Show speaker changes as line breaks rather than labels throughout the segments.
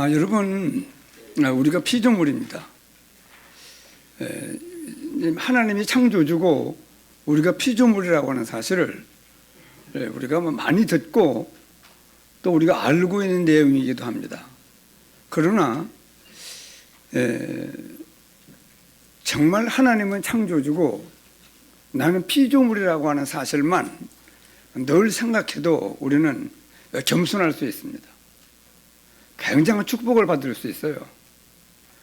여러분, 우리가 피조물입니다. 하나님이 창조주고 우리가 피조물이라고 하는 사실을 우리가 많이 듣고 또 우리가 알고 있는 내용이기도 합니다. 그러나 정말 하나님은 창조주고 나는 피조물이라고 하는 사실만 늘 생각해도 우리는 겸손할 수 있습니다. 굉장한 축복을 받을 수 있어요.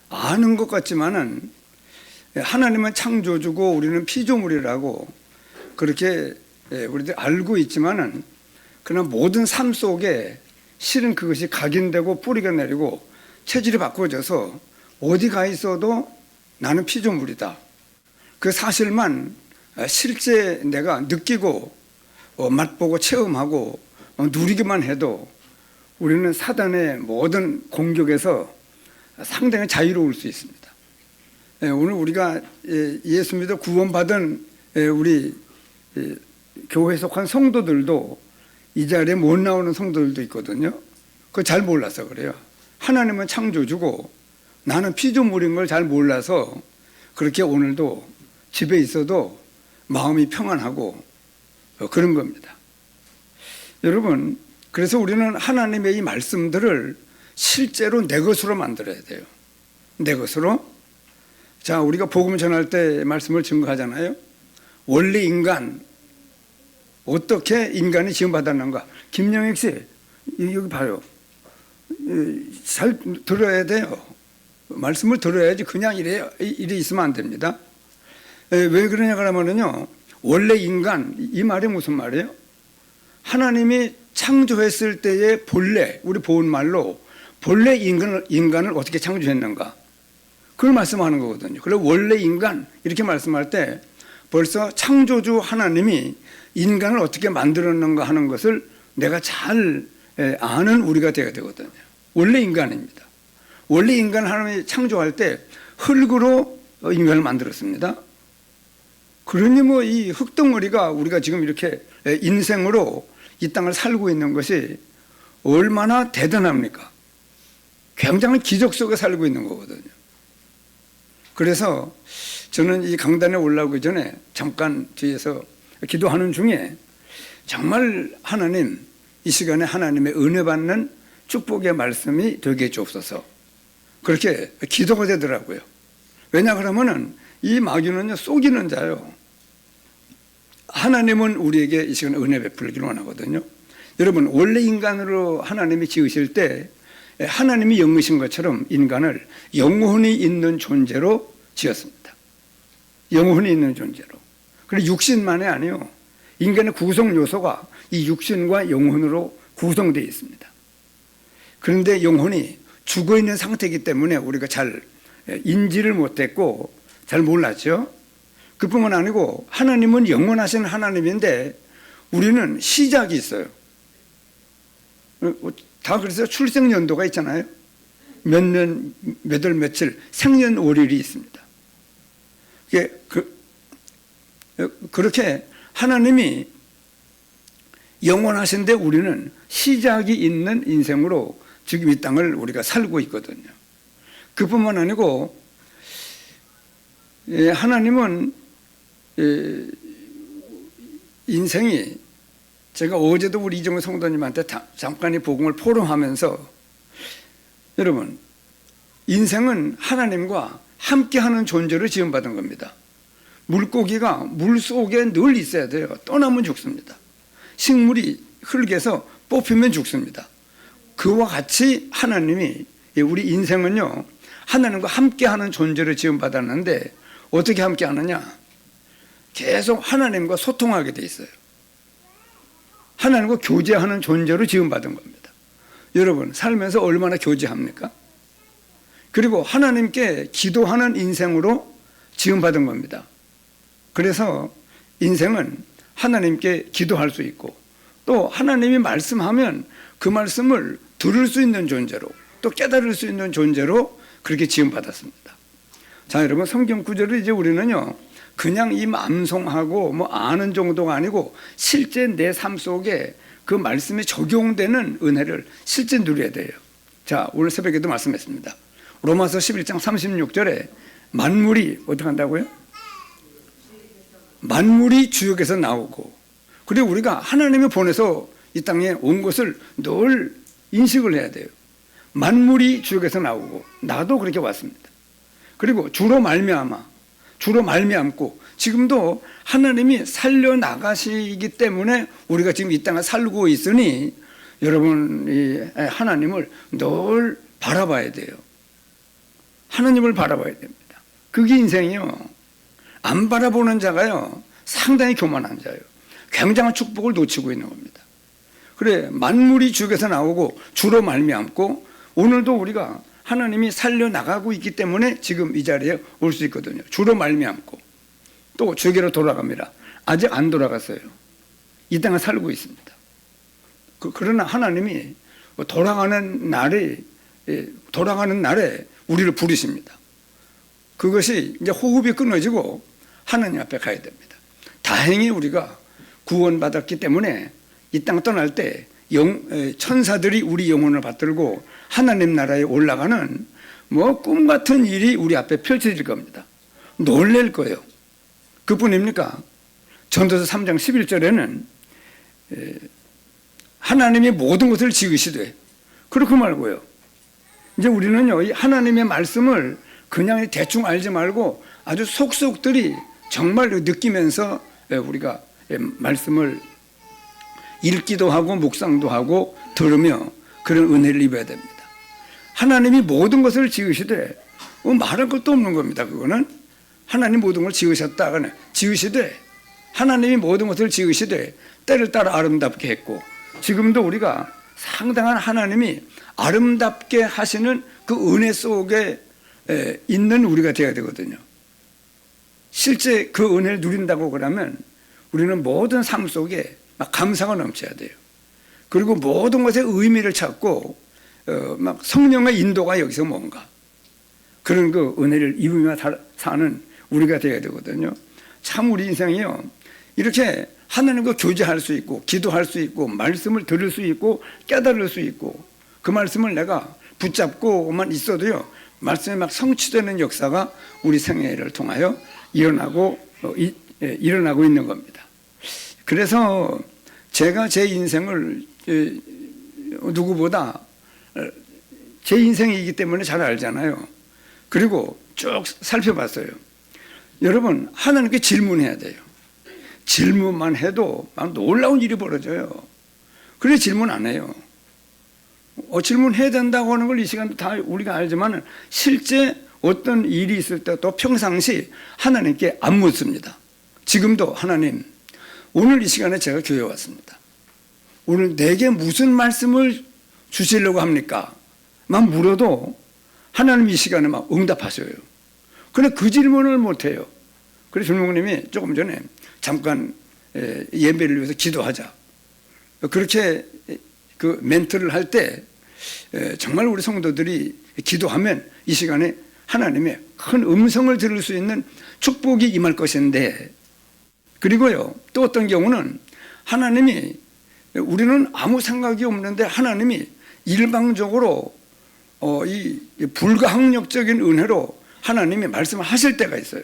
아는 것 같지만은 하나님은 창조주고 우리는 피조물이라고 그렇게 우리들 알고 있지만은 그러나 모든 삶 속에 실은 그것이 각인되고 뿌리가 내리고 체질이 바꿔져서 어디 가 있어도 나는 피조물이다. 그 사실만 실제 내가 느끼고 맛보고 체험하고 누리기만 해도 우리는 사단의 모든 공격에서 상당히 자유로울 수 있습니다. 오늘 우리가 예수 믿어 구원받은 우리 교회에 속한 성도들도 이 자리에 못 나오는 성도들도 있거든요. 그거 잘 몰라서 그래요. 하나님은 창조주고 나는 피조물인 걸 잘 몰라서 그렇게 오늘도 집에 있어도 마음이 평안하고 그런 겁니다. 여러분, 그래서 우리는 하나님의 이 말씀들을 실제로 내 것으로 만들어야 돼요. 내 것으로. 자, 우리가 복음 전할 때 말씀을 증거하잖아요. 원래 인간, 어떻게 인간이 지음받았는가. 김영익 씨, 여기 봐요. 잘 들어야 돼요. 말씀을 들어야지 그냥 이래 있으면 안 됩니다. 왜 그러냐 그러면요, 원래 인간, 이 말이 무슨 말이에요? 하나님이 창조했을 때의 본래, 우리 본 말로 본래 인간을 어떻게 창조했는가, 그걸 말씀하는 거거든요. 그리고 원래 인간 이렇게 말씀할 때 벌써 창조주 하나님이 인간을 어떻게 만들었는가 하는 것을 내가 잘 아는 우리가 되어야 되거든요. 원래 인간입니다. 원래 인간 하나님이 창조할 때 흙으로 인간을 만들었습니다. 그러니 이 흙덩어리가 우리가 지금 이렇게 인생으로 이 땅을 살고 있는 것이 얼마나 대단합니까? 굉장한 기적 속에 살고 있는 거거든요. 그래서 저는 이 강단에 올라오기 전에 잠깐 뒤에서 기도하는 중에 정말 하나님, 이 시간에 하나님의 은혜 받는 축복의 말씀이 되게 주옵소서, 그렇게 기도가 되더라고요. 왜냐 그러면은 이 마귀는요, 속이는 자요. 하나님은 우리에게 이 시간에 은혜 베풀기를 원하거든요. 여러분, 원래 인간으로 하나님이 지으실 때 하나님이 영이신 것처럼 인간을 영혼이 있는 존재로 지었습니다. 영혼이 있는 존재로. 그리고 육신만이 아니요, 인간의 구성 요소가 이 육신과 영혼으로 구성되어 있습니다. 그런데 영혼이 죽어있는 상태이기 때문에 우리가 잘 인지를 못했고 잘 몰랐죠. 그뿐만 아니고 하나님은 영원하신 하나님인데 우리는 시작이 있어요. 다 그래서 출생연도가 있잖아요. 몇 년, 몇 월, 며칠 생년월일이 있습니다. 그렇게 하나님이 영원하신데 우리는 시작이 있는 인생으로 지금 이 땅을 우리가 살고 있거든요. 그뿐만 아니고 하나님은 인생이, 제가 어제도 우리 이정우 성도님한테 잠깐 이 복음을 포럼하면서, 여러분, 인생은 하나님과 함께하는 존재로 지음받은 겁니다. 물고기가 물 속에 늘 있어야 돼요. 떠나면 죽습니다. 식물이 흙에서 뽑히면 죽습니다. 그와 같이 하나님이, 우리 인생은요, 하나님과 함께하는 존재로 지음받았는데 어떻게 함께하느냐? 계속 하나님과 소통하게 돼 있어요. 하나님과 교제하는 존재로 지음받은 겁니다. 여러분, 살면서 얼마나 교제합니까? 그리고 하나님께 기도하는 인생으로 지음받은 겁니다. 그래서 인생은 하나님께 기도할 수 있고 또 하나님이 말씀하면 그 말씀을 들을 수 있는 존재로 또 깨달을 수 있는 존재로 그렇게 지음받았습니다. 자, 여러분, 성경 구절을 이제 우리는요, 그냥 이 암송하고 아는 정도가 아니고 실제 내 삶 속에 그 말씀이 적용되는 은혜를 실제 누려야 돼요. 자, 오늘 새벽에도 말씀했습니다. 로마서 11장 36절에 만물이 어떻게 한다고요? 만물이 주역에서 나오고, 그리고 우리가 하나님이 보내서 이 땅에 온 것을 늘 인식을 해야 돼요. 만물이 주역에서 나오고, 나도 그렇게 왔습니다. 그리고 주로 말미암고 지금도 하나님이 살려나가시기 때문에 우리가 지금 이 땅에 살고 있으니 여러분, 이 하나님을 늘 바라봐야 돼요. 하나님을 바라봐야 됩니다. 그게 인생이요. 안 바라보는 자가요, 상당히 교만한 자예요. 굉장한 축복을 놓치고 있는 겁니다. 그래, 만물이 주에서 나오고 주로 말미암고, 오늘도 우리가 하나님이 살려나가고 있기 때문에 지금 이 자리에 올 수 있거든요. 주로 말미암고 또 주에게로 돌아갑니다. 아직 안 돌아갔어요. 이 땅에 살고 있습니다. 그러나 하나님이 돌아가는 날에 우리를 부르십니다. 그것이 이제 호흡이 끊어지고 하나님 앞에 가야 됩니다. 다행히 우리가 구원받았기 때문에 이 땅 떠날 때 천사들이 우리 영혼을 받들고 하나님 나라에 올라가는 꿈 같은 일이 우리 앞에 펼쳐질 겁니다. 놀랄 거예요. 그뿐입니까? 전도서 3장 11절에는 하나님이 모든 것을 지으시되, 그렇고 말고요. 이제 우리는요, 이 하나님의 말씀을 그냥 대충 알지 말고 아주 속속들이 정말 느끼면서 우리가 말씀을 읽기도 하고 묵상도 하고 들으며 그런 은혜를 입어야 됩니다. 하나님이 모든 것을 지으시되, 말할 것도 없는 겁니다. 그거는 하나님 모든 걸 지으셨다. 지으시되, 하나님이 모든 것을 지으시되 때를 따라 아름답게 했고, 지금도 우리가 상당한 하나님이 아름답게 하시는 그 은혜 속에 있는 우리가 되어야 되거든요. 실제 그 은혜를 누린다고 그러면 우리는 모든 삶 속에 막 감사가 넘쳐야 돼요. 그리고 모든 것에 의미를 찾고 막 성령의 인도가 여기서 뭔가 그런 그 은혜를 입으며 사는 우리가 되어야 되거든요. 참 우리 인생이요, 이렇게 하나님과 교제할 수 있고 기도할 수 있고 말씀을 들을 수 있고 깨달을 수 있고 그 말씀을 내가 붙잡고만 있어도요, 말씀이 막 성취되는 역사가 우리 생애를 통하여 일어나고 있는 겁니다. 그래서 제가 제 인생을 누구보다 제 인생이기 때문에 잘 알잖아요. 그리고 쭉 살펴봤어요. 여러분, 하나님께 질문해야 돼요. 질문만 해도 막 놀라운 일이 벌어져요. 그래 질문 안 해요. 질문해야 된다고 하는 걸 이 시간도 다 우리가 알지만 실제 어떤 일이 있을 때 또 평상시 하나님께 안 묻습니다. 지금도 하나님, 오늘 이 시간에 제가 교회에 왔습니다. 오늘 내게 무슨 말씀을 주시려고 합니까? 막 물어도 하나님 이 시간에 막 응답하셔요. 그런데 그 질문을 못해요. 그래서 주님님이 조금 전에 잠깐 예배를 위해서 기도하자, 그렇게 그 멘트를 할 때 정말 우리 성도들이 기도하면 이 시간에 하나님의 큰 음성을 들을 수 있는 축복이 임할 것인데, 그리고요 또 어떤 경우는 하나님이, 우리는 아무 생각이 없는데 하나님이 일방적으로 이 불가항력적인 은혜로 하나님이 말씀을 하실 때가 있어요.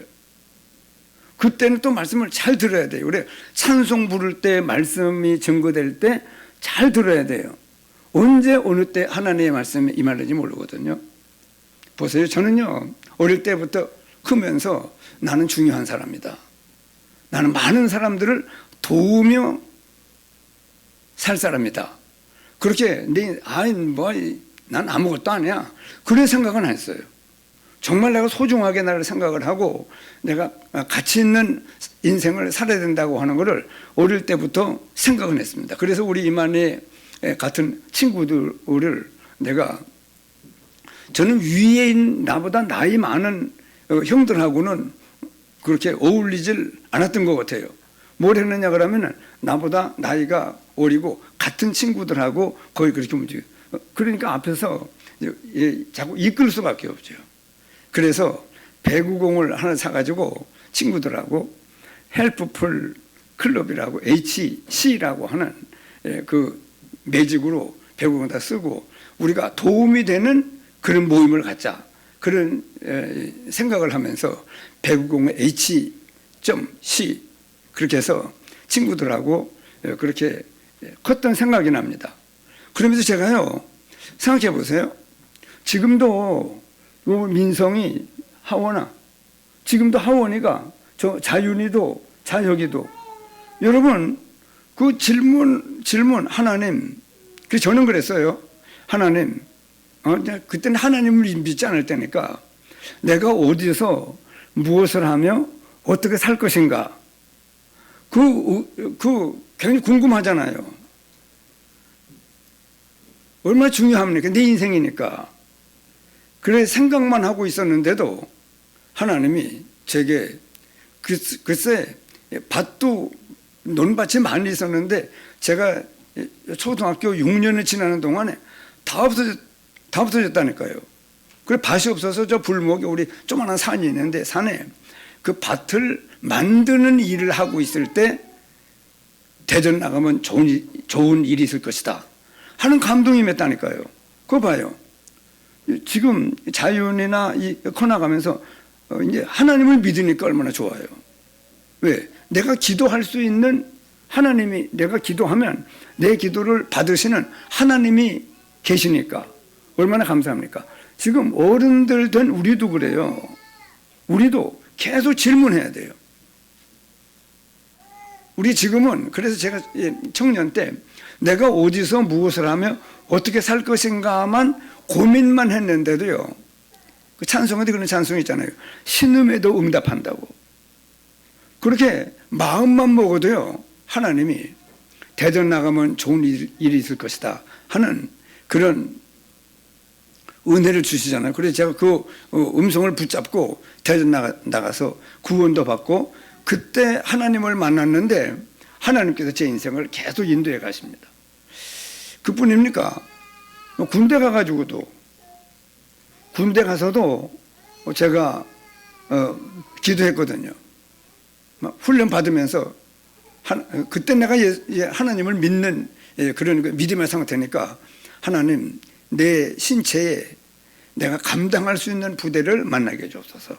그때는 또 말씀을 잘 들어야 돼요. 그래, 찬송 부를 때 말씀이 증거될 때 잘 들어야 돼요. 언제 어느 때 하나님의 말씀이 임하는지 모르거든요. 보세요. 저는요 어릴 때부터 크면서 나는 중요한 사람이다, 나는 많은 사람들을 도우며 살 사람이다, 그렇게 난 아무것도 아니야, 그런 생각은 안 했어요. 정말 내가 소중하게 나를 생각을 하고 내가 가치 있는 인생을 살아야 된다고 하는 것을 어릴 때부터 생각을 했습니다. 그래서 우리 이만희 같은 친구들을 저는 위에 있는 나보다 나이 많은 형들하고는 그렇게 어울리질 않았던 것 같아요. 뭘 했느냐 그러면 나보다 나이가 어리고 같은 친구들하고 거의 그렇게 움직여요. 그러니까 앞에서 자꾸 이끌 수밖에 없죠. 그래서 배구공을 하나 사가지고 친구들하고 헬프풀 클럽이라고 HC라고 하는 그 매직으로 배구공 다 쓰고 우리가 도움이 되는 그런 모임을 갖자. 그런 생각을 하면서 배구공의 H.C 그렇게 해서 친구들하고 그렇게 컸던 생각이 납니다. 그러면서 제가요, 생각해 보세요. 지금도 민성이 하원아, 지금도 하원이가 저 자윤이도 자혁이도 여러분 그 질문 하나님, 그래서 저는 그랬어요. 하나님, 그때는 하나님을 믿지 않을 때니까 내가 어디서 무엇을 하며 어떻게 살 것인가 굉장히 궁금하잖아요. 얼마나 중요합니까? 내 인생이니까. 그래 생각만 하고 있었는데도 하나님이 제게 글쎄 밭도 논밭이 많이 있었는데 제가 초등학교 6년을 지나는 동안에 다 없어졌다니까요. 그래 밭이 없어서 저 불목에 우리 조그마한 산이 있는데 산에 그 밭을 만드는 일을 하고 있을 때 대전 나가면 좋은 일이 있을 것이다 하는 감동이 맺다니까요. 그거 봐요. 지금 자윤이나 커나가면서 이제 하나님을 믿으니까 얼마나 좋아요. 왜? 내가 기도할 수 있는 하나님이, 내가 기도하면 내 기도를 받으시는 하나님이 계시니까 얼마나 감사합니까? 지금 어른들 된 우리도 그래요. 우리도 계속 질문해야 돼요. 우리 지금은 그래서 제가 청년 때 내가 어디서 무엇을 하며 어떻게 살 것인가만 고민만 했는데도요. 그 찬송에도 그런 찬송이 있잖아요. 신음에도 응답한다고. 그렇게 마음만 먹어도요. 하나님이 대전 나가면 좋은 일이 있을 것이다 하는 그런 은혜를 주시잖아요. 그래서 제가 그 음성을 붙잡고 대전 나가서 구원도 받고 그때 하나님을 만났는데 하나님께서 제 인생을 계속 인도해 가십니다. 그뿐입니까? 군대 가서도 제가 기도했거든요. 훈련 받으면서 그때 내가 하나님을 믿는 그런 믿음의 상태니까 하나님 내 신체에 내가 감당할 수 있는 부대를 만나게 해주옵소서.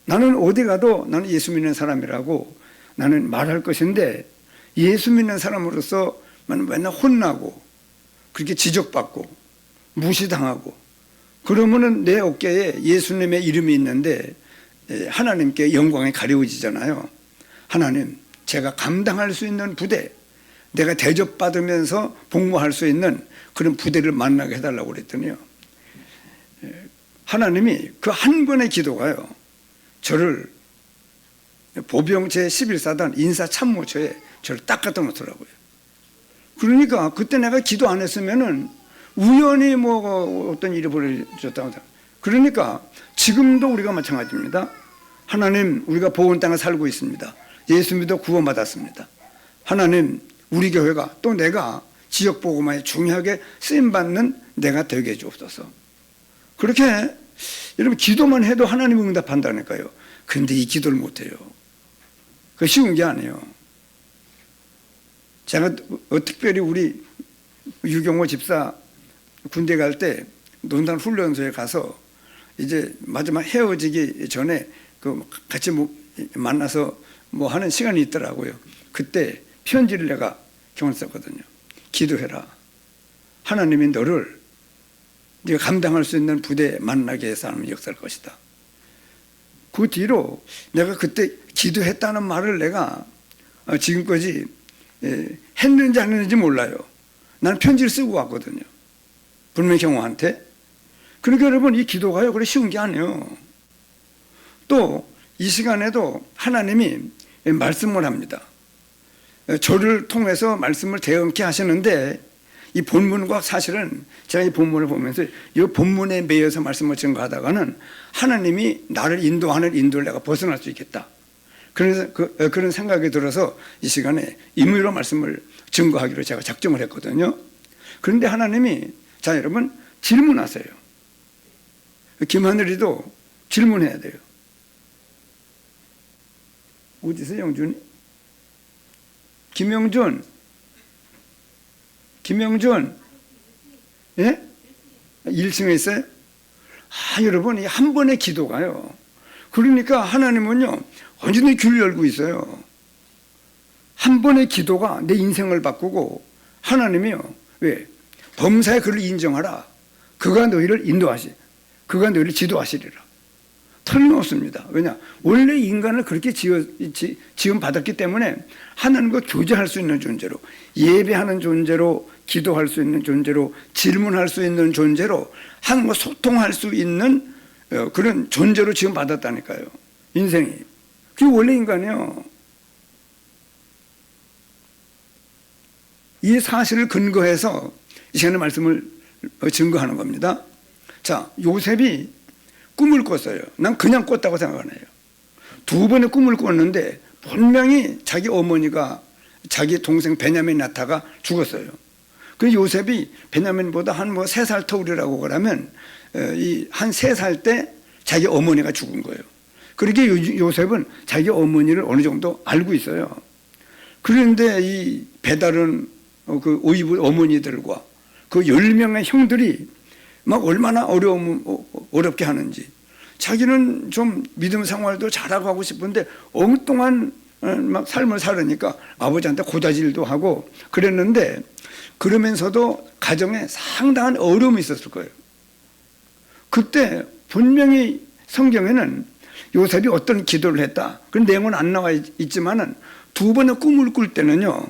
나는 어디 가도 나는 예수 믿는 사람이라고 나는 말할 것인데 예수 믿는 사람으로서 맨날 혼나고 그렇게 지적받고 무시당하고 그러면은 내 어깨에 예수님의 이름이 있는데 하나님께 영광이 가려워지잖아요. 하나님, 제가 감당할 수 있는 부대, 내가 대접받으면서 복무할 수 있는 그런 부대를 만나게 해달라고 그랬더니요. 하나님이 그 한 번의 기도가요. 저를 보병 제11사단 인사참모처에 저를 딱 갖다 놓더라고요. 그러니까 그때 내가 기도 안 했으면은 우연히 뭐 어떤 일이 벌어졌다고. 그러니까 지금도 우리가 마찬가지입니다. 하나님, 우리가 복음 땅에 살고 있습니다. 예수 믿어 구원받았습니다. 하나님, 우리 교회가 또 내가 지역 복음화에 중요하게 쓰임받는 내가 되게 해주옵소서. 그렇게 여러분 기도만 해도 하나님 응답한다니까요. 그런데 이 기도를 못해요. 그거 쉬운 게 아니에요. 제가 특별히 우리 유경호 집사 군대 갈 때 논산 훈련소에 가서 이제 마지막 헤어지기 전에 그 같이 만나서 뭐 하는 시간이 있더라고요. 그때 편지를 내가 경을 썼거든요. 기도해라. 하나님이 너를 네가 감당할 수 있는 부대에 만나게 해서 하나님 역사할 것이다. 그 뒤로 내가 그때 기도했다는 말을 내가 지금까지 했는지 안 했는지 몰라요. 나는 편지를 쓰고 왔거든요. 분명히 경호한테. 그러니까 여러분 이 기도가요 그래 쉬운 게 아니에요. 또 이 시간에도 하나님이 말씀을 합니다. 저를 통해서 말씀을 대응케 하시는데 이 본문과 사실은 제가 이 본문을 보면서 이 본문에 매여서 말씀을 증거하다가는 하나님이 나를 인도하는 인도를 내가 벗어날 수 있겠다. 그래서 그런 생각이 들어서 이 시간에 임의로 말씀을 증거하기로 제가 작정을 했거든요. 그런데 하나님이 자 여러분 질문하세요. 김하늘이도 질문해야 돼요. 어디서 영준이? 김영준, 예? 1층에 있어요? 여러분, 이 한 번의 기도가요. 그러니까 하나님은요, 언제든지 귀를 열고 있어요. 한 번의 기도가 내 인생을 바꾸고, 하나님이요, 왜? 범사에 그를 인정하라. 그가 너희를 그가 너희를 지도하시리라. 틀림없습니다. 왜냐? 원래 인간을 그렇게 지음 받았기 때문에 하나님과 교제할 수 있는 존재로, 예배하는 존재로, 기도할 수 있는 존재로, 질문할 수 있는 존재로, 하나님과 소통할 수 있는 그런 존재로 지금 받았다니까요. 인생이. 그게 원래 인간이에요. 이 사실을 근거해서 이 시간에 말씀을 증거하는 겁니다. 자, 요셉이 꿈을 꿨어요. 난 그냥 꿨다고 생각 안 해요. 두 번의 꿈을 꿨는데 분명히 자기 어머니가 자기 동생 베냐민 나타가 죽었어요. 그 요셉이 베냐민보다 한 3살 터울이라고 그러면 한 3살 때 자기 어머니가 죽은 거예요. 그렇게 요셉은 자기 어머니를 어느 정도 알고 있어요. 그런데 이 배다른 그 오이브 어머니들과 그 10명의 형들이 막 얼마나 어렵게 하는지, 자기는 좀 믿음 생활도 잘하고 하고 싶은데 엉뚱한 막 삶을 살으니까 아버지한테 고다질도 하고 그랬는데, 그러면서도 가정에 상당한 어려움이 있었을 거예요. 그때 분명히 성경에는 요셉이 어떤 기도를 했다, 그런 내용은 안 나와 있지만은 두 번의 꿈을 꿀 때는요,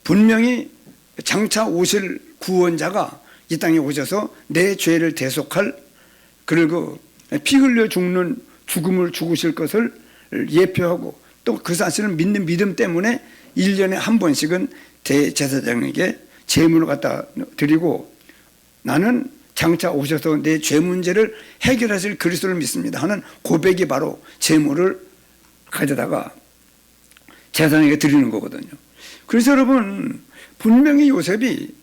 분명히 장차 오실 구원자가 이 땅에 오셔서 내 죄를 대속할, 그리고 피 흘려 죽는 죽음을 죽으실 것을 예표하고, 또 그 사실을 믿는 믿음 때문에 1년에 한 번씩은 대제사장에게 제물을 갖다 드리고, 나는 장차 오셔서 내 죄 문제를 해결하실 그리스도를 믿습니다 하는 고백이 바로 제물을 가져다가 제사장에게 드리는 거거든요. 그래서 여러분, 분명히 요셉이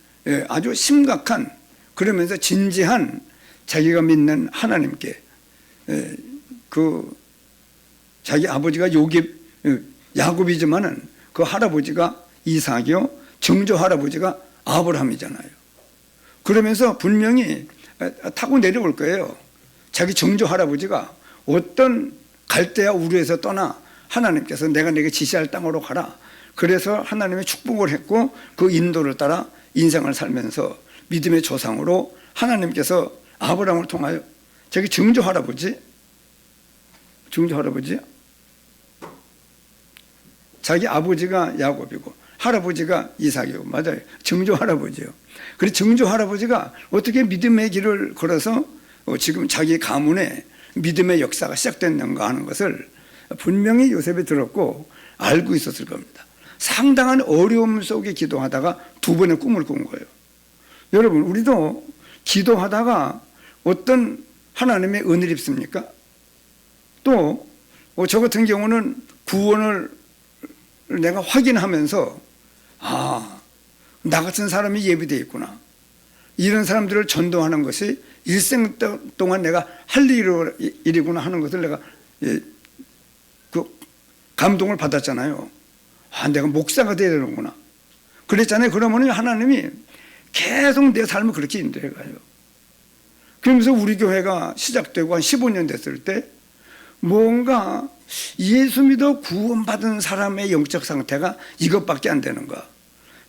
아주 심각한, 그러면서 진지한 자기가 믿는 하나님께, 그 자기 아버지가 야곱이지만은 그 할아버지가 이삭이요, 정조 할아버지가 아브라함이잖아요. 그러면서 분명히 타고 내려올 거예요. 자기 정조 할아버지가 어떤 갈대아 우르에서 떠나 하나님께서 내가 내게 지시할 땅으로 가라, 그래서 하나님의 축복을 했고 그 인도를 따라 인생을 살면서 믿음의 조상으로 하나님께서 아브라함을 통하여 자기 정조 할아버지, 자기 아버지가 야곱이고 할아버지가 이삭이고, 맞아요, 정조 할아버지요. 그래서 정조 할아버지가 어떻게 믿음의 길을 걸어서 지금 자기 가문에 믿음의 역사가 시작됐는가 하는 것을 분명히 요셉이 들었고 알고 있었을 겁니다. 상당한 어려움 속에 기도하다가 두 번의 꿈을 꾼 거예요. 여러분, 우리도 기도하다가 어떤 하나님의 은혜를 입습니까? 또 저 같은 경우는 구원을 내가 확인하면서, 나 같은 사람이 예비되어 있구나, 이런 사람들을 전도하는 것이 일생 동안 내가 할 일이구나 하는 것을 내가 그 감동을 받았잖아요. 내가 목사가 되어야 되는구나 그랬잖아요. 그러면 하나님이 계속 내 삶을 그렇게 인도해 가요. 그러면서 우리 교회가 시작되고 한 15년 됐을 때 뭔가 예수 믿어 구원받은 사람의 영적 상태가 이것밖에 안 되는가?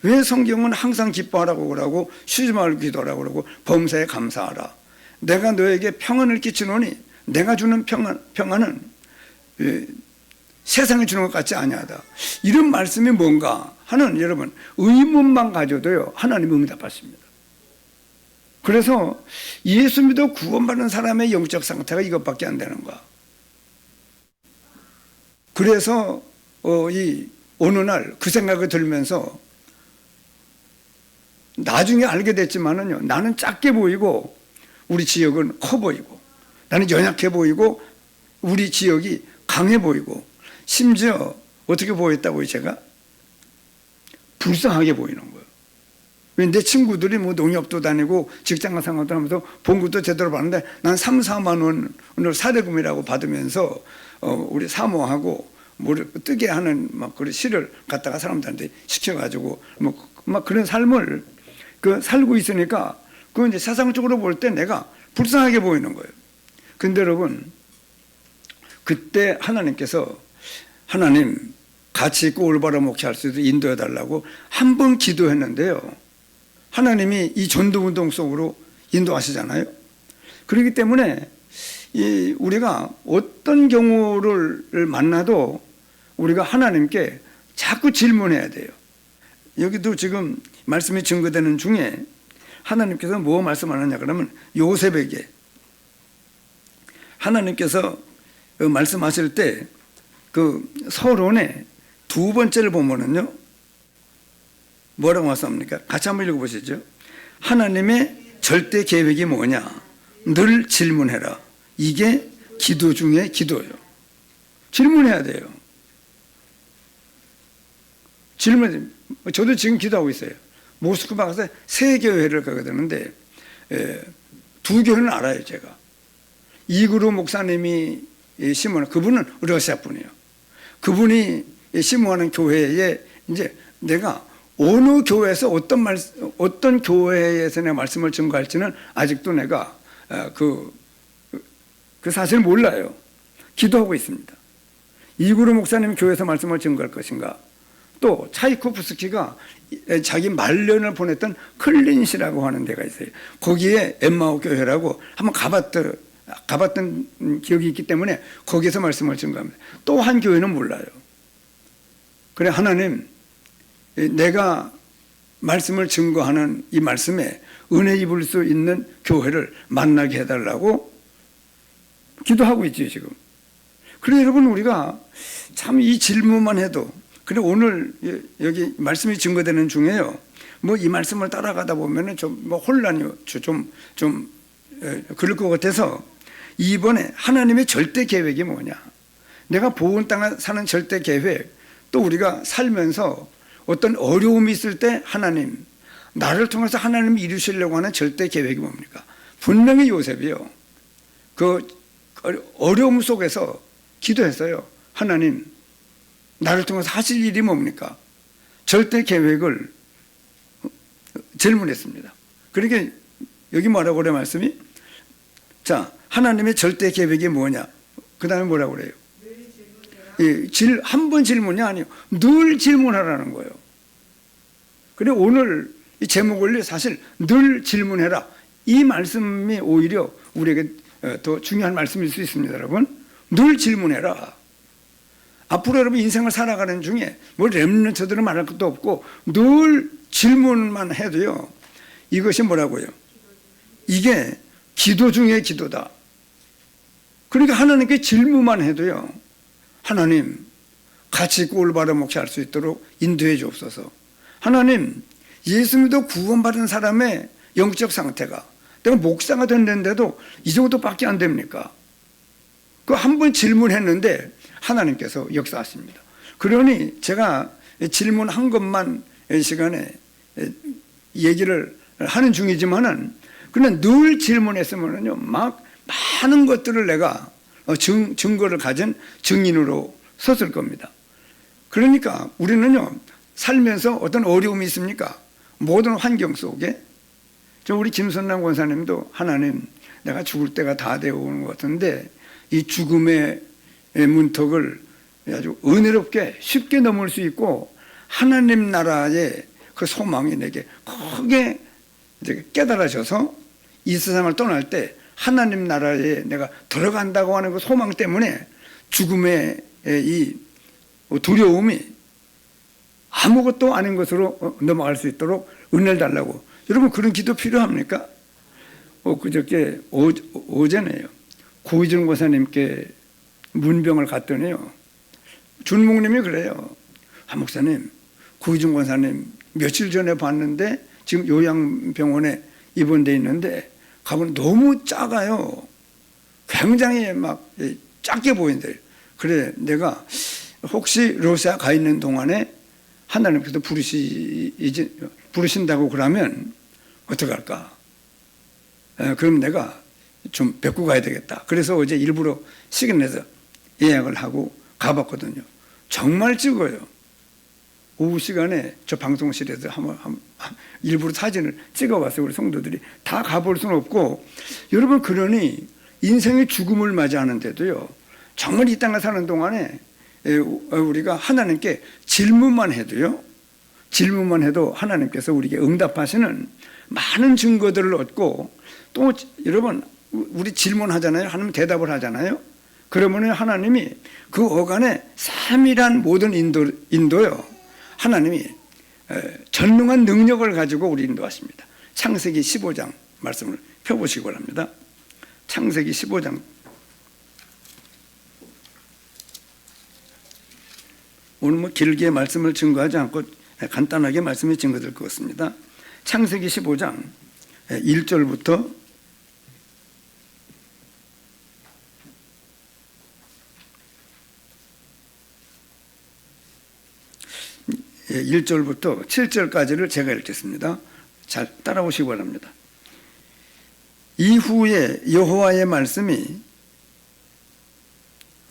왜 성경은 항상 기뻐하라고 그러고 쉬지 말고 기도하라고 그러고 범사에 감사하라, 내가 너에게 평안을 끼치노니 내가 주는 평안은 세상에 주는 것 같지 아니하다, 이런 말씀이 뭔가 하는, 여러분, 의문만 가져도요 하나님 응답하십니다. 그래서 예수 믿어 구원받는 사람의 영적 상태가 이것밖에 안 되는가? 그래서 어느 날 그 생각이 들면서, 나중에 알게 됐지만은요, 나는 작게 보이고 우리 지역은 커 보이고, 나는 연약해 보이고 우리 지역이 강해 보이고, 심지어 어떻게 보였다고요? 제가 불쌍하게 보이는 거예요. 왜 내 친구들이 농협도 다니고 직장과 생활도 하면서 봉급도 제대로 받는데 난 3, 4만 원을 사대금이라고 받으면서 우리 사모하고 뜨게 하는 막 그런 시를 갖다가 사람들한테 시켜가지고 막 그런 삶을 살고 있으니까 그건 이제 세상적으로 볼 때 내가 불쌍하게 보이는 거예요. 근데 여러분, 그때 하나님께서 하나님 같이 있고 올바로 목회할 수 있도록 인도해 달라고 한 번 기도했는데요. 하나님이 이 전도운동 속으로 인도하시잖아요. 그렇기 때문에 우리가 어떤 경우를 만나도 우리가 하나님께 자꾸 질문해야 돼요. 여기도 지금 말씀이 증거되는 중에 하나님께서 뭐 말씀하느냐 그러면 요셉에게 하나님께서 말씀하실 때 그 서론의 두 번째를 보면은요 뭐라고 말씀합니까? 같이 한번 읽어보시죠. 하나님의 절대 계획이 뭐냐? 늘 질문해라. 이게 기도 중에 기도예요. 질문해야 돼요. 질문. 저도 지금 기도하고 있어요. 모스크바 가서 세 교회를 가게 되는데 두 교회는 알아요. 제가 이그루 목사님이 심어는 그분은 러시아 분이에요. 그분이 심어하는 교회에 이제 내가 어느 교회에서 어떤 교회에서 내가 말씀을 증거할지는 아직도 내가 그 사실을 몰라요. 기도하고 있습니다. 이그루 목사님 교회에서 말씀을 증거할 것인가? 또 차이코프스키가 자기 말년을 보냈던 클린시라고 하는 데가 있어요. 거기에 엠마오 교회라고 한번 가봤던 기억이 있기 때문에 거기에서 말씀을 증거합니다. 또 한 교회는 몰라요. 그래 하나님 내가 말씀을 증거하는 이 말씀에 은혜 입을 수 있는 교회를 만나게 해달라고 기도하고 있죠 지금. 그래 여러분 우리가 참 이 질문만 해도 그래 오늘 여기 말씀이 증거되는 중에요. 뭐 이 말씀을 따라가다 보면은 좀 뭐 혼란이 좀 그럴 것 같아서 이번에 하나님의 절대 계획이 뭐냐? 내가 보온 땅에 사는 절대 계획, 또 우리가 살면서 어떤 어려움이 있을 때 하나님, 나를 통해서 하나님이 이루시려고 하는 절대 계획이 뭡니까? 분명히 요셉이요. 그 어려움 속에서 기도했어요. 하나님, 나를 통해서 하실 일이 뭡니까? 절대 계획을 질문했습니다. 그러니까 여기 뭐라고 그래 말씀이? 자, 하나님의 절대 계획이 뭐냐? 그 다음에 뭐라고 그래요? 한 번 질문이 아니에요. 늘 질문하라는 거예요. 그래 오늘 이 제목을 사실 늘 질문해라. 이 말씀이 오히려 우리에게 더 중요한 말씀일 수 있습니다. 여러분. 늘 질문해라. 앞으로 여러분 인생을 살아가는 중에 뭐 렘넌트들은 말할 것도 없고 늘 질문만 해도요. 이것이 뭐라고요? 이게 기도 중에 기도다. 그러니까 하나님께 질문만 해도요. 하나님 같이 있고 올바로 목회할 수 있도록 인도해 주옵소서. 하나님 예수 믿어 구원받은 사람의 영적 상태가 내가 목사가 됐는데도 이 정도밖에 안 됩니까? 그 한 번 질문했는데 하나님께서 역사하십니다. 그러니 제가 질문한 것만 이 시간에 얘기를 하는 중이지만은 그냥 늘 질문했으면은요 막 많은 것들을 내가 증거를 가진 증인으로 섰을 겁니다. 그러니까 우리는요 살면서 어떤 어려움이 있습니까? 모든 환경 속에 우리 김선남 권사님도 하나님 내가 죽을 때가 다 되어 오는 것 같은데 이 죽음의 문턱을 아주 은혜롭게 쉽게 넘을 수 있고 하나님 나라의 그 소망이 내게 크게 깨달아져서 이 세상을 떠날 때 하나님 나라에 내가 들어간다고 하는 그 소망 때문에 죽음의 이 두려움이 아무것도 아닌 것으로 넘어갈 수 있도록 은혜를 달라고. 여러분 그런 기도 필요합니까? 그저께 오전에요. 고희준 권사님께 문병을 갔더니요. 준목님이 그래요. 목사님, 고희준 권사님 며칠 전에 봤는데 지금 요양병원에 입원돼 있는데 가보면 너무 작아요. 굉장히 막 작게 보인대요. 그래 내가 혹시 러시아 가 있는 동안에 하나님께서 부르신다고 그러면 어떡할까? 그럼 내가 좀 뵙고 가야 되겠다. 그래서 어제 일부러 시간 내서 예약을 하고 가봤거든요. 정말 찍어요. 오후 시간에 저 방송실에서 일부러 사진을 찍어봤어요. 우리 성도들이 다 가볼 수는 없고, 여러분, 그러니 인생의 죽음을 맞이하는데도요, 정말 이 땅에 사는 동안에 우리가 하나님께 질문만 해도 하나님께서 우리에게 응답하시는 많은 증거들을 얻고, 또 여러분, 우리 질문하잖아요. 하나님 대답을 하잖아요. 그러면 하나님이 그 어간에 세밀한 모든 인도요, 하나님이 전능한 능력을 가지고 우리 인도하십니다. 창세기 15장 말씀을 펴보시기 바랍니다. 창세기 15장. 오늘 뭐 길게 말씀을 증거하지 않고 간단하게 말씀이 증거될 것 같습니다. 창세기 15장 1절부터 1절부터 7절까지를 제가 읽겠습니다. 잘 따라오시기 바랍니다. 이후에 여호와의 말씀이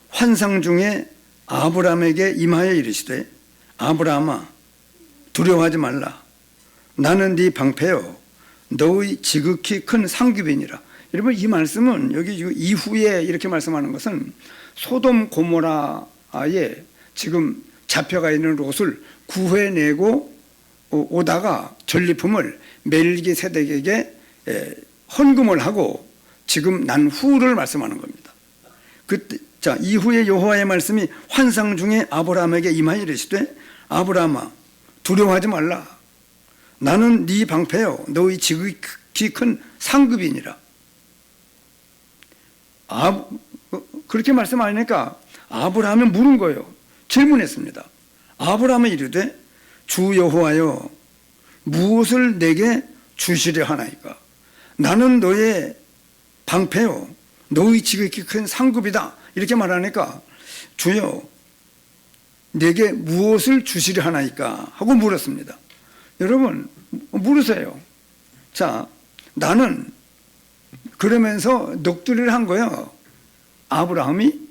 환상 중에 아브라함에게 임하여 이르시되, 아브라함아, 두려워하지 말라. 나는 네 방패요 너의 지극히 큰 상급이니라. 여러분, 이 말씀은 여기 이후에 이렇게 말씀하는 것은 소돔 고모라에 지금 잡혀가 있는 롯을 구해내고 오다가 전리품을 멜기세덱에게 헌금을 하고 지금 난 후를 말씀하는 겁니다. 그때 자, 이후에 여호와의 말씀이 환상 중에 아브라함에게 임하여 이르시되, 아브라함아, 두려워하지 말라. 나는 네 방패요 너의 지극히 큰 상급이니라. 그렇게 말씀하니까 아브라함이 물은 거예요. 질문했습니다. 아브라함이 이르되, 주 여호와여, 무엇을 내게 주시려 하나이까? 나는 너의 방패요 너의 지극히 큰 상급이다. 이렇게 말하니까, 주여, 내게 무엇을 주시려 하나이까? 하고 물었습니다. 여러분, 물으세요. 자, 나는 그러면서 넋두리를 한 거예요. 아브라함이,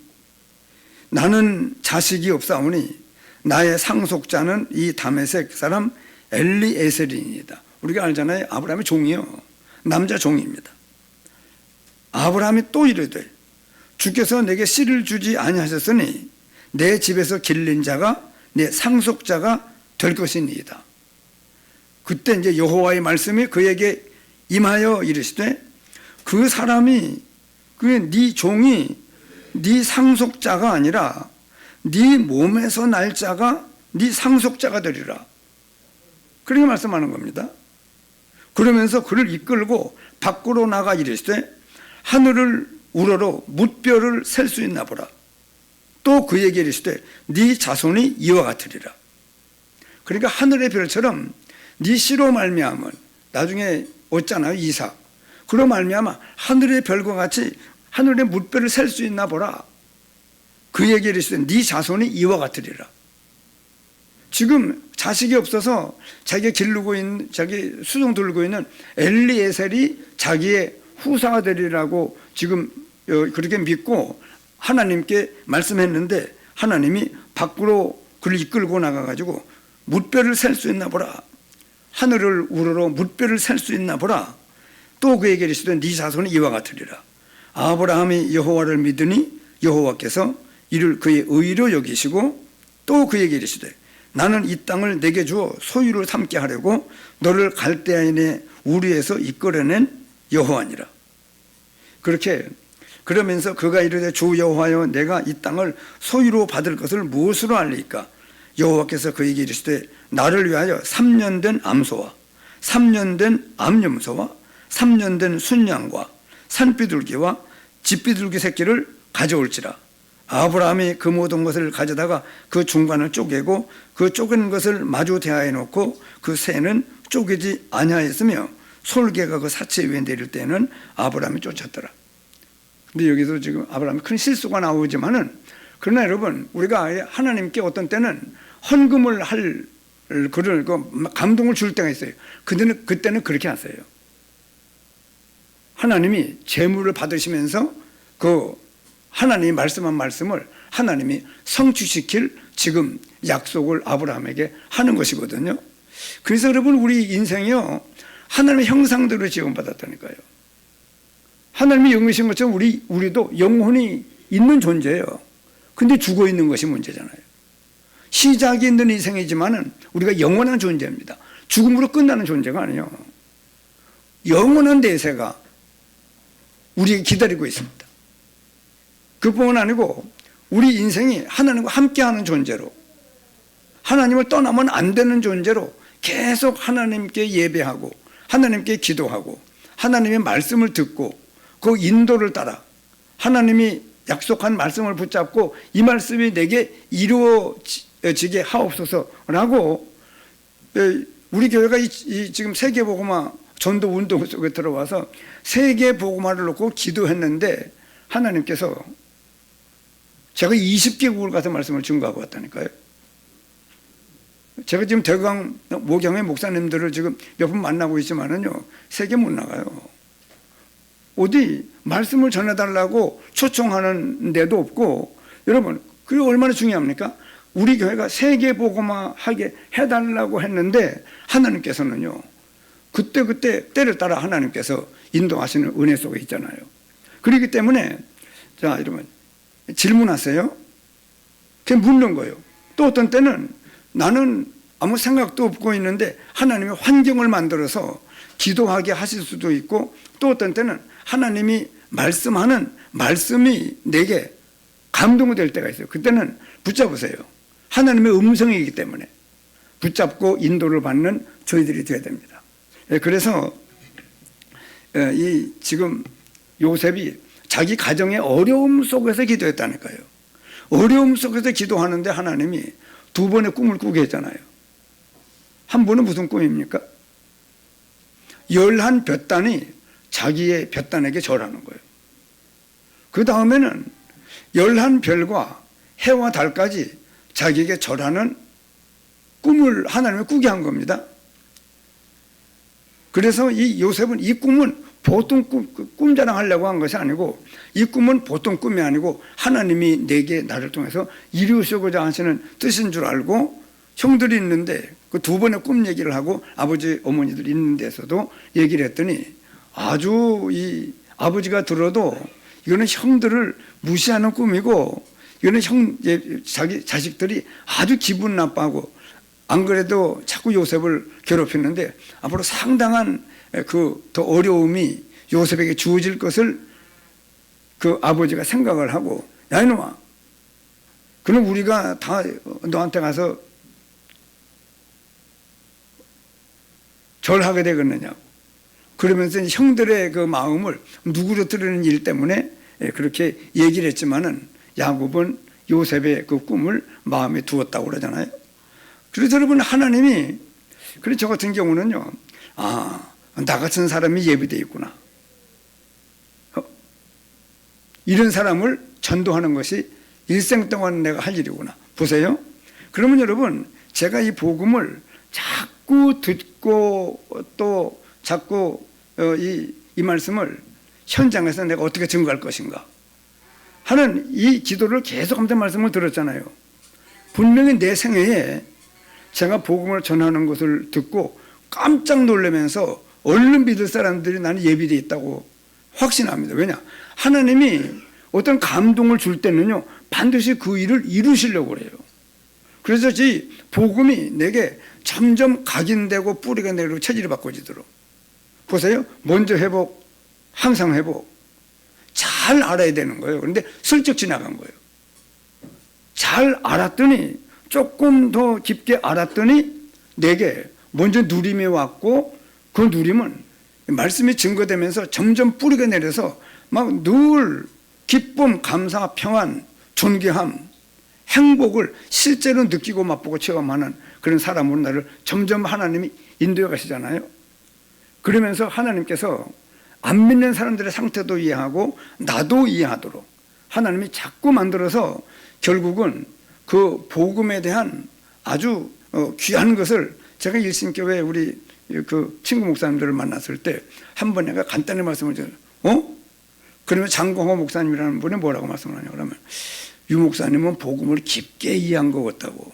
나는 자식이 없사오니 나의 상속자는 이 다메섹 사람 엘리에셀이니이다. 우리가 알잖아요. 아브라함의 종이요, 남자 종입니다. 아브라함이 또 이르되, 주께서 내게 씨를 주지 아니하셨으니 내 집에서 길린 자가 내 상속자가 될 것이니이다. 그때 이제 여호와의 말씀이 그에게 임하여 이르시되, 그 사람이, 네 종이 네 상속자가 아니라 네 몸에서 날 자가 네 상속자가 되리라. 그렇게 말씀하는 겁니다. 그러면서 그를 이끌고 밖으로 나가 이르시되, 하늘을 우러러 뭇별을 셀 수 있나 보라. 또 그에게 이르시되, 네 자손이 이와 같으리라. 그러니까 하늘의 별처럼 네 씨로 말미암은, 나중에 얻잖아요, 이삭. 그로 말미암아 하늘의 별과 같이 하늘의 뭇별을 셀 수 있나 보라. 그에게 이르시되, 네 자손이 이와 같으리라. 지금 자식이 없어서 자기가 기르고 있는, 자기 수종 들고 있는 엘리에셀이 자기의 후사가 되리라고 지금 그렇게 믿고 하나님께 말씀했는데, 하나님이 밖으로 그를 이끌고 나가가지고 뭇별을 셀 수 있나 보라. 하늘을 우러러 뭇별을 셀 수 있나 보라. 또 그에게 이르시되, 네 자손이 이와 같으리라. 아브라함이 여호와를 믿으니 여호와께서 이를 그의 의로 여기시고, 또 그에게 이르시되, 나는 이 땅을 내게 주어 소유를 삼게 하려고 너를 갈대아인의 우리에서 이끌어낸 여호와니라. 그렇게 그러면서 그가 이르되, 주 여호와여, 내가 이 땅을 소유로 받을 것을 무엇으로 알리까? 여호와께서 그에게 이르시되, 나를 위하여 3년 된 암소와 3년 된 암염소와 3년 된 순양과 산비둘기와 집비둘기 새끼를 가져올지라. 아브라함이 그 모든 것을 가져다가 그 중간을 쪼개고 그 쪼갠 것을 마주 대하여 놓고 그 새는 쪼개지 아니하였으며 솔개가 그 사체 위에 내릴 때는 아브라함이 쫓았더라. 근데 여기서 지금 아브라함이 큰 실수가 나오지만은, 그러나 여러분, 우리가 하나님께 어떤 때는 헌금을 할 그런 감동을 줄 때가 있어요. 그때는 그렇게 하세요. 하나님이 재물을 받으시면서 그 하나님이 말씀한 말씀을 하나님이 성취시킬 지금 약속을 아브라함에게 하는 것이거든요. 그래서 여러분 우리 인생이요 하나님의 형상대로 지음받았다니까요. 하나님이 영이신 것처럼 우리도 영혼이 있는 존재예요. 근데 죽어 있는 것이 문제잖아요. 시작이 있는 인생이지만은 우리가 영원한 존재입니다. 죽음으로 끝나는 존재가 아니에요. 영원한 대세가 우리에게 기다리고 있습니다. 그뿐만 아니고 우리 인생이 하나님과 함께하는 존재로, 하나님을 떠나면 안 되는 존재로 계속 하나님께 예배하고 하나님께 기도하고 하나님의 말씀을 듣고 그 인도를 따라 하나님이 약속한 말씀을 붙잡고 이 말씀이 내게 이루어지게 하옵소서라고, 우리 교회가 지금 세계복음화 전도 운동 속에 들어와서 세계복음화를 놓고 기도했는데 하나님께서 제가 20개국을 가서 말씀을 증거하고 왔다니까요. 제가 지금 대강 모경의 목사님들을 지금 몇 분 만나고 있지만은요, 세계 못 나가요. 어디 말씀을 전해달라고 초청하는 데도 없고, 여러분, 그게 얼마나 중요합니까? 우리 교회가 세계복음화하게 해달라고 했는데 하나님께서는요, 그때 때를 따라 하나님께서 인도하시는 은혜 속에 있잖아요. 그렇기 때문에, 자, 여러분, 질문하세요. 그냥 묻는 거예요. 또 어떤 때는 나는 아무 생각도 없고 있는데 하나님의 환경을 만들어서 기도하게 하실 수도 있고, 또 어떤 때는 하나님이 말씀하는 말씀이 내게 감동이 될 때가 있어요. 그때는 붙잡으세요. 하나님의 음성이기 때문에 붙잡고 인도를 받는 저희들이 되어야 됩니다. 그래서 지금 요셉이 자기 가정의 어려움 속에서 기도했다니까요. 어려움 속에서 기도하는데 하나님이 두 번의 꿈을 꾸게 했잖아요. 한 번은 무슨 꿈입니까? 11 볕단이 자기의 볕단에게 절하는 거예요. 그 다음에는 11별과 해와 달까지 자기에게 절하는 꿈을 하나님이 꾸게 한 겁니다. 그래서 이 요셉은 이 꿈은 보통 꿈 자랑하려고 한 것이 아니고, 이 꿈은 보통 꿈이 아니고 하나님이 내게 나를 통해서 이루시고자 하시는 뜻인 줄 알고, 형들이 있는데 그 두 번의 꿈 얘기를 하고 아버지 어머니들 있는 데서도 얘기를 했더니, 아주 이 아버지가 들어도 이거는 형들을 무시하는 꿈이고, 이거는 자기 자식들이 아주 기분 나빠하고, 안 그래도 자꾸 요셉을 괴롭히는데 앞으로 상당한 더 어려움이 요셉에게 주어질 것을 그 아버지가 생각을 하고, 야 이놈아, 그럼 우리가 다 너한테 가서 절하게 되겠느냐고. 그러면서 형들의 그 마음을 누그러뜨리는 일 때문에 그렇게 얘기를 했지만은 야곱은 요셉의 그 꿈을 마음에 두었다고 그러잖아요. 그래서 여러분, 하나님이, 그래서 저 같은 경우는요, 나 같은 사람이 예비되어 있구나. 이런 사람을 전도하는 것이 일생 동안 내가 할 일이구나. 보세요. 그러면 여러분, 제가 이 복음을 자꾸 듣고 또 자꾸 이 말씀을 현장에서 내가 어떻게 증거할 것인가 하는 이 기도를 계속하면서 말씀을 들었잖아요. 분명히 내 생애에 제가 복음을 전하는 것을 듣고 깜짝 놀라면서 얼른 믿을 사람들이 나는 예비되어 있다고 확신합니다. 왜냐? 하나님이 어떤 감동을 줄 때는요, 반드시 그 일을 이루시려고 그래요. 그래서 이 복음이 내게 점점 각인되고 뿌리가 내리고 체질이 바꿔지도록. 보세요. 먼저 회복, 항상 회복. 잘 알아야 되는 거예요. 그런데 슬쩍 지나간 거예요. 잘 알았더니, 조금 더 깊게 알았더니 내게 먼저 누림이 왔고, 그 누림은 말씀이 증거되면서 점점 뿌리가 내려서 막 늘 기쁨, 감사, 평안, 존귀함, 행복을 실제로 느끼고 맛보고 체험하는 그런 사람으로 나를 점점 하나님이 인도해 가시잖아요. 그러면서 하나님께서 안 믿는 사람들의 상태도 이해하고 나도 이해하도록 하나님이 자꾸 만들어서 결국은 그 복음에 대한 아주 귀한 것을, 제가 일신교회 우리 그 친구 목사님들을 만났을 때 한 번 내가 간단히 말씀을 드려요. 그러면 장공호 목사님이라는 분이 뭐라고 말씀을 하냐 그러면, 유 목사님은 복음을 깊게 이해한 것 같다고.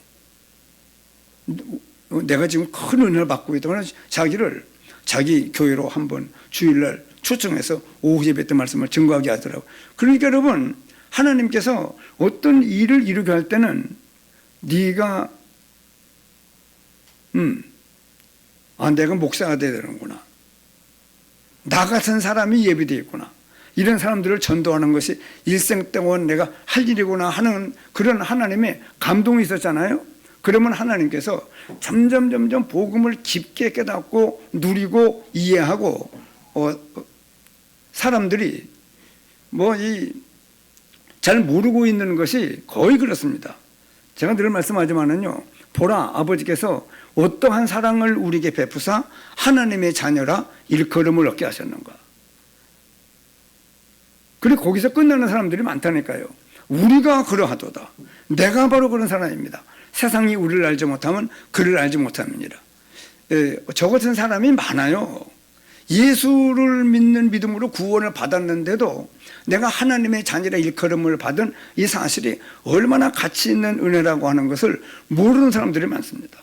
내가 지금 큰 은혜를 받고 있다고 자기를 자기 교회로 한번 주일날 초청해서 오후 예배 때 말씀을 증거하게 하더라고. 그러니까 여러분, 하나님께서 어떤 일을 이루게 할 때는 네가 내가 목사가 돼야 되는구나, 나 같은 사람이 예비되어 있구나, 이런 사람들을 전도하는 것이 일생 동안 내가 할 일이구나 하는 그런 하나님의 감동이 있었잖아요. 그러면 하나님께서 점점 복음을 깊게 깨닫고 누리고 이해하고 사람들이 잘 모르고 있는 것이 거의 그렇습니다. 제가 늘 말씀하지만은요, 보라, 아버지께서 어떠한 사랑을 우리에게 베푸사 하나님의 자녀라 일컬음을 얻게 하셨는가. 그리고 거기서 끝나는 사람들이 많다니까요. 우리가 그러하도다. 내가 바로 그런 사람입니다. 세상이 우리를 알지 못하면 그를 알지 못함이니라. 저 같은 사람이 많아요. 예수를 믿는 믿음으로 구원을 받았는데도 내가 하나님의 자녀라 일컬음을 받은 이 사실이 얼마나 가치 있는 은혜라고 하는 것을 모르는 사람들이 많습니다.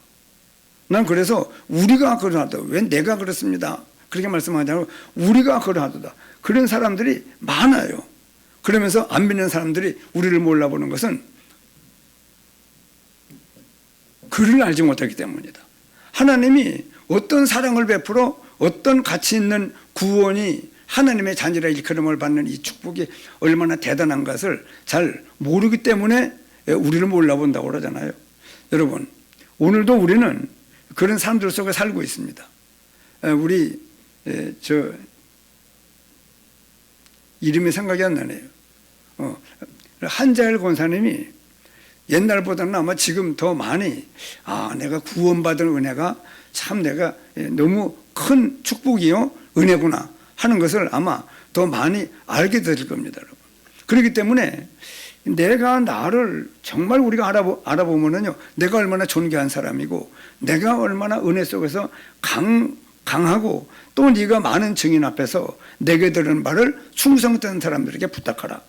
난 그래서 우리가 그러하도다. 왜 내가 그렇습니다, 그렇게 말씀하지 않고 우리가 그러하도다. 그런 사람들이 많아요. 그러면서 안 믿는 사람들이 우리를 몰라보는 것은 그를 알지 못하기 때문이다. 하나님이 어떤 사랑을 베풀어 어떤 가치 있는 구원이 하나님의 자녀라 일컬음을 받는 이 축복이 얼마나 대단한 것을 잘 모르기 때문에 우리를 몰라본다고 그러잖아요. 여러분, 오늘도 우리는 그런 사람들 속에 살고 있습니다. 우리 이름이 생각이 안 나네요. 한자일 권사님이 옛날보다는 아마 지금 더 많이 내가 구원받은 은혜가 참 내가 너무 큰 축복이요 은혜구나 하는 것을 아마 더 많이 알게 될 겁니다, 여러분. 그렇기 때문에 내가 나를 정말 우리가 알아보면은요, 내가 얼마나 존귀한 사람이고 내가 얼마나 은혜 속에서 강하고 또 네가 많은 증인 앞에서 내게 들은 말을 충성된 사람들에게 부탁하라.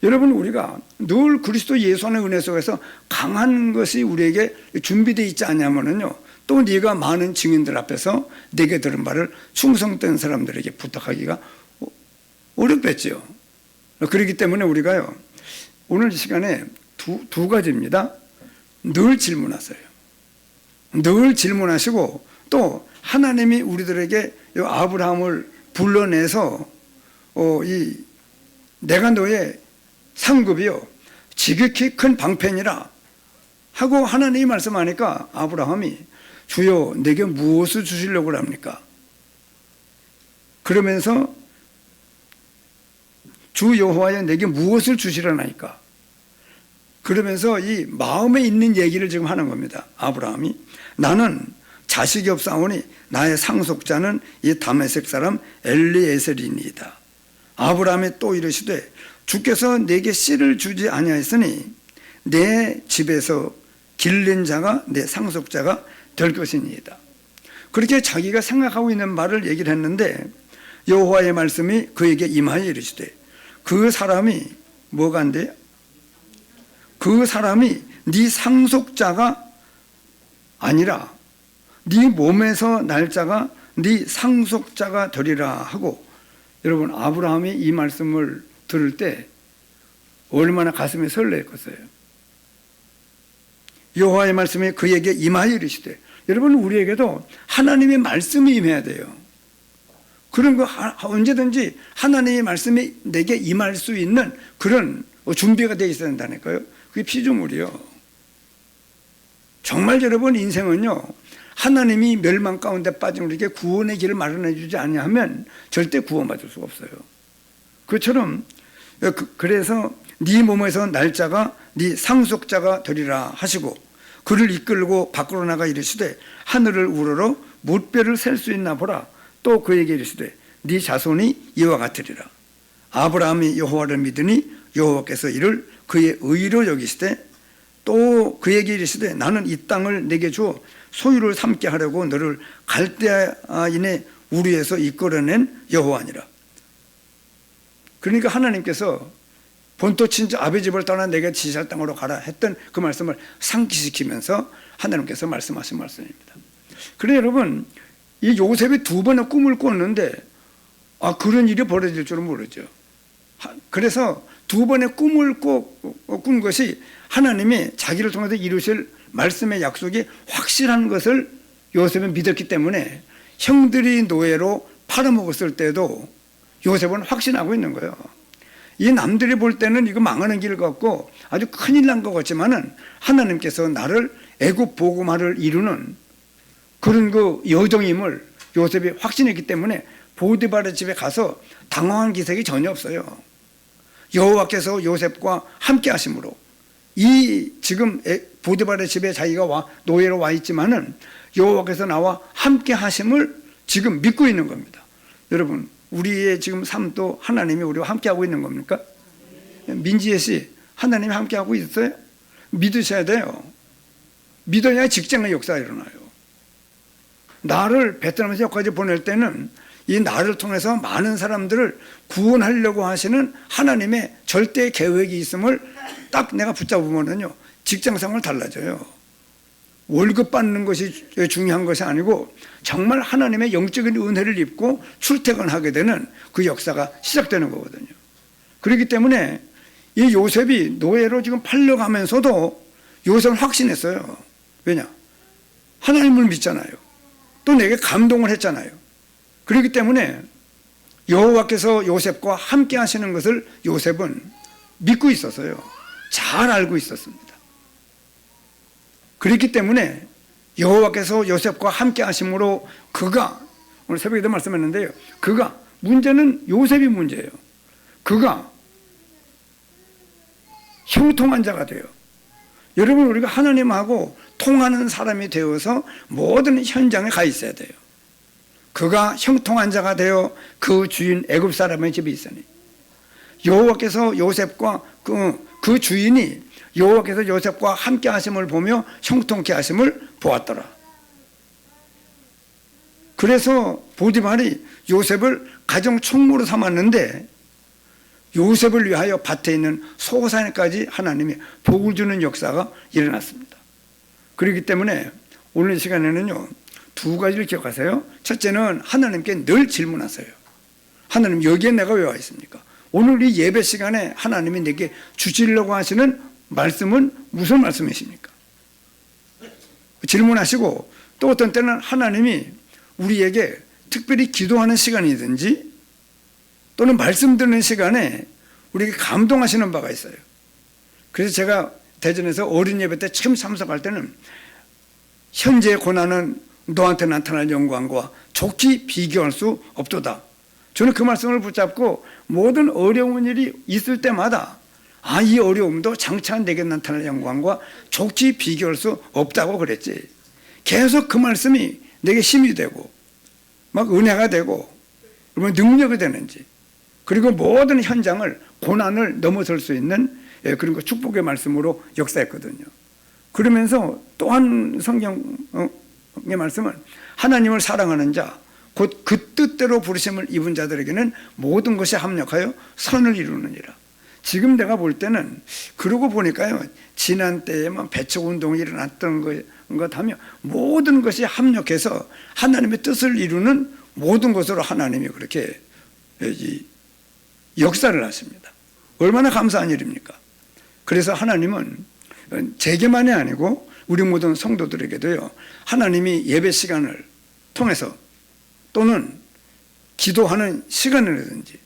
여러분, 우리가 늘 그리스도 예수 안의 은혜 속에서 강한 것이 우리에게 준비되어 있지 않냐면은요, 또 네가 많은 증인들 앞에서 내게 들은 말을 충성된 사람들에게 부탁하기가 어렵겠죠. 그렇기 때문에 우리가요, 오늘 이 시간에 두 가지입니다. 늘 질문하세요. 늘 질문하시고 또 하나님이 우리들에게 이 아브라함을 불러내서 내가 너의 상급이요 지극히 큰 방편이라 하고 하나님이 말씀하니까 아브라함이 주여 내게 무엇을 주시려고 합니까? 그러면서 주 여호와여 내게 무엇을 주시려나이까? 그러면서 이 마음에 있는 얘기를 지금 하는 겁니다. 아브라함이 나는 자식이 없사오니 나의 상속자는 이 다메섹 사람 엘리에셀이니이다. 아브라함이 또 이르시되 주께서 내게 씨를 주지 아니하였으니 내 집에서 길른 자가 내 상속자가 될 것이니이다. 그렇게 자기가 생각하고 있는 말을 얘기를 했는데 여호와의 말씀이 그에게 임하여 이르시되 그 사람이 뭐가 안 돼요? 그 사람이 네 상속자가 아니라 네 몸에서 날 자가 네 상속자가 되리라 하고, 여러분, 아브라함이 이 말씀을 들을 때 얼마나 가슴이 설레었겠어요. 여호와의 말씀이 그에게 임하여 이르시되, 여러분, 우리에게도 하나님의 말씀이 임해야 돼요. 그런 거 언제든지 하나님의 말씀이 내게 임할 수 있는 그런 준비가 되어 있어야 된다니까요. 그게 피조물이요. 정말 여러분, 인생은요, 하나님이 멸망 가운데 빠진 우리에게 구원의 길을 마련해 주지 아니하면 절대 구원받을 수가 없어요. 그처럼 그래서 네 몸에서 날짜가 네 상속자가 되리라 하시고 그를 이끌고 밖으로 나가 이르시되 하늘을 우러러 못별을 셀 수 있나 보라. 또 그에게 이르시되 네 자손이 이와 같으리라. 아브라함이 여호와를 믿으니 여호와께서 이를 그의 의로 여기시되 또 그에게 이르시되 나는 이 땅을 내게 주어 소유를 삼게 하려고 너를 갈대아인의 우리에서 이끌어낸 여호와니라. 그러니까 하나님께서 본토 친정 아버지 집을 떠나 내게 지시할 땅으로 가라 했던 그 말씀을 상기시키면서 하나님께서 말씀하신 말씀입니다. 그래 여러분, 이 요셉이 두 번의 꿈을 꿨는데 그런 일이 벌어질 줄은 모르죠. 그래서 두 번의 꿈을 꾼 것이 하나님이 자기를 통해서 이루실 말씀의 약속이 확실한 것을 요셉은 믿었기 때문에 형들이 노예로 팔아먹었을 때도 요셉은 확신하고 있는 거예요. 이 남들이 볼 때는 이거 망하는 길 같고 아주 큰일 난 것 같지만은 하나님께서 나를 애굽 보고마를 이루는 그런 그 여정임을 요셉이 확신했기 때문에 보디발의 집에 가서 당황한 기색이 전혀 없어요. 여호와께서 요셉과 함께 하심으로 이 지금 보디발의 집에 자기가 노예로 와 있지만은 여호와께서 나와 함께 하심을 지금 믿고 있는 겁니다. 여러분, 우리의 지금 삶도 하나님이 우리와 함께 하고 있는 겁니까? 민지혜 씨, 하나님이 함께 하고 있어요? 믿으셔야 돼요. 믿어야 직장의 역사가 일어나요. 나를 베트남에서 여기까지 보낼 때는 이 나를 통해서 많은 사람들을 구원하려고 하시는 하나님의 절대 계획이 있음을 딱 내가 붙잡으면요, 직장 생활 달라져요. 월급 받는 것이 중요한 것이 아니고 정말 하나님의 영적인 은혜를 입고 출퇴근하게 되는 그 역사가 시작되는 거거든요. 그렇기 때문에 이 요셉이 노예로 지금 팔려가면서도 요셉은 확신했어요. 왜냐? 하나님을 믿잖아요. 또 내게 감동을 했잖아요. 그렇기 때문에 여호와께서 요셉과 함께 하시는 것을 요셉은 믿고 있었어요. 잘 알고 있었습니다. 그렇기 때문에 여호와께서 요셉과 함께 하심으로 그가, 오늘 새벽에도 말씀했는데요, 그가, 문제는 요셉이 문제예요. 그가 형통한 자가 돼요. 여러분, 우리가 하나님하고 통하는 사람이 되어서 모든 현장에 가 있어야 돼요. 그가 형통한 자가 되어 그 주인 애굽 사람의 집에 있으니 여호와께서 요셉과 그 주인이 여호와께서 요셉과 함께 하심을 보며 형통케 하심을 보았더라. 그래서 보디발이 요셉을 가정 총무로 삼았는데 요셉을 위하여 밭에 있는 소산에까지 하나님이 복을 주는 역사가 일어났습니다. 그렇기 때문에 오늘 시간에는요, 두 가지를 기억하세요. 첫째는 하나님께 늘 질문하세요. 하나님, 여기에 내가 왜 와 있습니까? 오늘 이 예배 시간에 하나님이 내게 주시려고 하시는 말씀은 무슨 말씀이십니까? 질문하시고, 또 어떤 때는 하나님이 우리에게 특별히 기도하는 시간이든지 또는 말씀 듣는 시간에 우리에게 감동하시는 바가 있어요. 그래서 제가 대전에서 어린 예배 때 처음 참석할 때는 현재의 고난은 너한테 나타날 영광과 좋게 비교할 수 없도다. 저는 그 말씀을 붙잡고 모든 어려운 일이 있을 때마다 이 어려움도 장차 내게 나타날 영광과 좋게 비교할 수 없다고 그랬지. 계속 그 말씀이 내게 힘이 되고 막 은혜가 되고 그러면 능력이 되는지, 그리고 모든 현장을 고난을 넘어설 수 있는 그런 거 축복의 말씀으로 역사했거든요. 그러면서 또한 성경의 말씀은 하나님을 사랑하는 자, 곧 그 뜻대로 부르심을 입은 자들에게는 모든 것이 합력하여 선을 이루느니라. 지금 내가 볼 때는 그러고 보니까요, 지난 때에만 배척운동이 일어났던 것 하며 모든 것이 합력해서 하나님의 뜻을 이루는 모든 것으로 하나님이 그렇게 역사를 하십니다. 얼마나 감사한 일입니까? 그래서 하나님은 제게만이 아니고 우리 모든 성도들에게도요, 하나님이 예배 시간을 통해서 또는 기도하는 시간이라든지,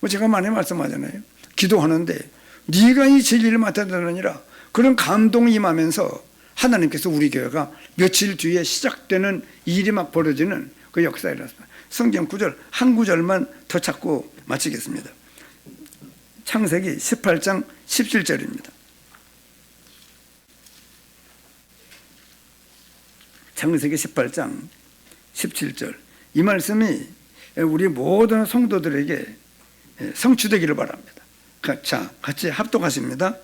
제가 많이 말씀하잖아요. 기도하는데 네가 이 진리를 맡아들으니라, 그런 감동이 임하면서 하나님께서 우리 교회가 며칠 뒤에 시작되는 일이 막 벌어지는 그 역사이라서 성경 구절 한 구절만 더 찾고 마치겠습니다. 창세기 18장 17절입니다. 창세기 18장 17절. 이 말씀이 우리 모든 성도들에게 성취되기를 바랍니다. 자, 같이 합독하십니다.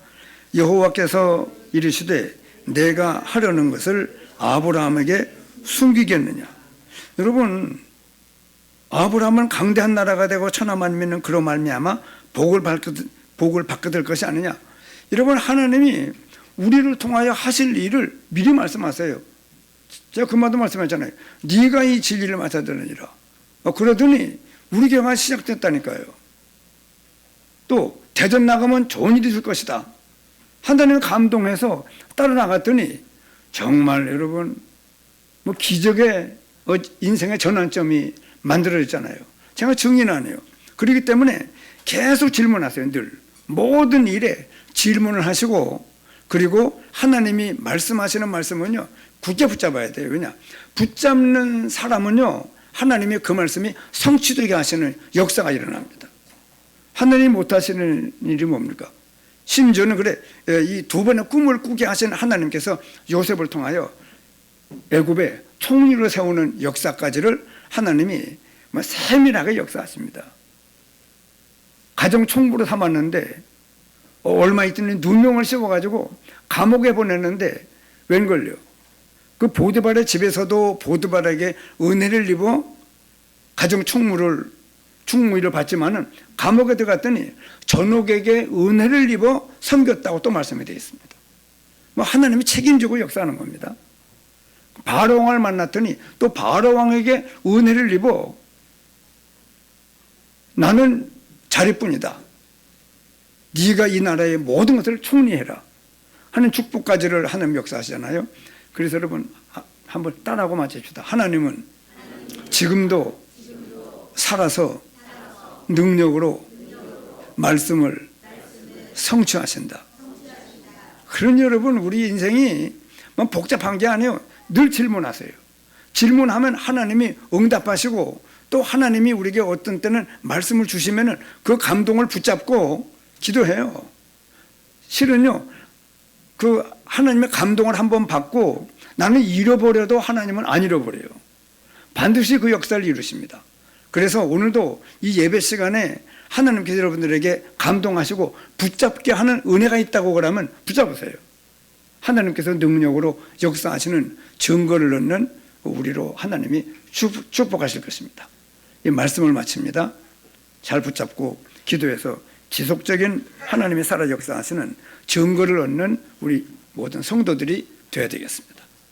여호와께서 이르시되 내가 하려는 것을 아브라함에게 숨기겠느냐. 여러분, 아브라함은 강대한 나라가 되고 천하만 믿는 그로 말미암아 복을 복을 받게 될 것이 아니냐. 여러분, 하나님이 우리를 통하여 하실 일을 미리 말씀하세요. 제가 그 말도 말씀했잖아요. 네가 이 진리를 맡아야 되느니라. 그러더니 우리 교회가 시작됐다니까요. 또 대전 나가면 좋은 일이 있을 것이다. 하나님 감동해서 따라 나갔더니 정말 여러분 뭐 기적의 인생의 전환점이 만들어졌잖아요. 제가 증인 안 해요. 그렇기 때문에 계속 질문하세요. 늘 모든 일에 질문을 하시고, 그리고 하나님이 말씀하시는 말씀은요 굳게 붙잡아야 돼요. 왜냐? 붙잡는 사람은요 하나님이 그 말씀이 성취되게 하시는 역사가 일어납니다. 하나님이 못하시는 일이 뭡니까? 심지어는 그래, 이 두 번의 꿈을 꾸게 하신 하나님께서 요셉을 통하여 애굽에 총리로 세우는 역사까지를 하나님이 세밀하게 역사하십니다. 가정 총무로 삼았는데 얼마 있더니 누명을 씌워가지고 감옥에 보냈는데 웬걸요? 그 보드발의 집에서도 보드발에게 은혜를 입어 가정 충무위를 받지만은 감옥에 들어갔더니 전옥에게 은혜를 입어 섬겼다고 또 말씀이 되어 있습니다. 하나님이 책임지고 역사하는 겁니다. 바로왕을 만났더니 또 바로왕에게 은혜를 입어 나는 자리뿐이다. 네가 이 나라의 모든 것을 총리해라 하는 축복까지를 하나님 역사하시잖아요. 그래서 여러분 한번 따라하고 맞춥시다. 하나님은 지금도 살아서 능력으로 말씀을 성취하신다. 그런 여러분, 우리 인생이 복잡한 게 아니에요. 늘 질문하세요. 질문하면 하나님이 응답하시고, 또 하나님이 우리에게 어떤 때는 말씀을 주시면 그 감동을 붙잡고 기도해요. 실은요, 그 하나님의 감동을 한번 받고 나는 잃어버려도 하나님은 안 잃어버려요. 반드시 그 역사를 이루십니다. 그래서 오늘도 이 예배 시간에 하나님께서 여러분들에게 감동하시고 붙잡게 하는 은혜가 있다고 그러면 붙잡으세요. 하나님께서 능력으로 역사하시는 증거를 얻는 우리로 하나님이 축복하실 것입니다. 이 말씀을 마칩니다. 잘 붙잡고 기도해서 지속적인 하나님의 살아 역사하시는 증거를 얻는 우리 모든 성도들이 되어야 되겠습니다.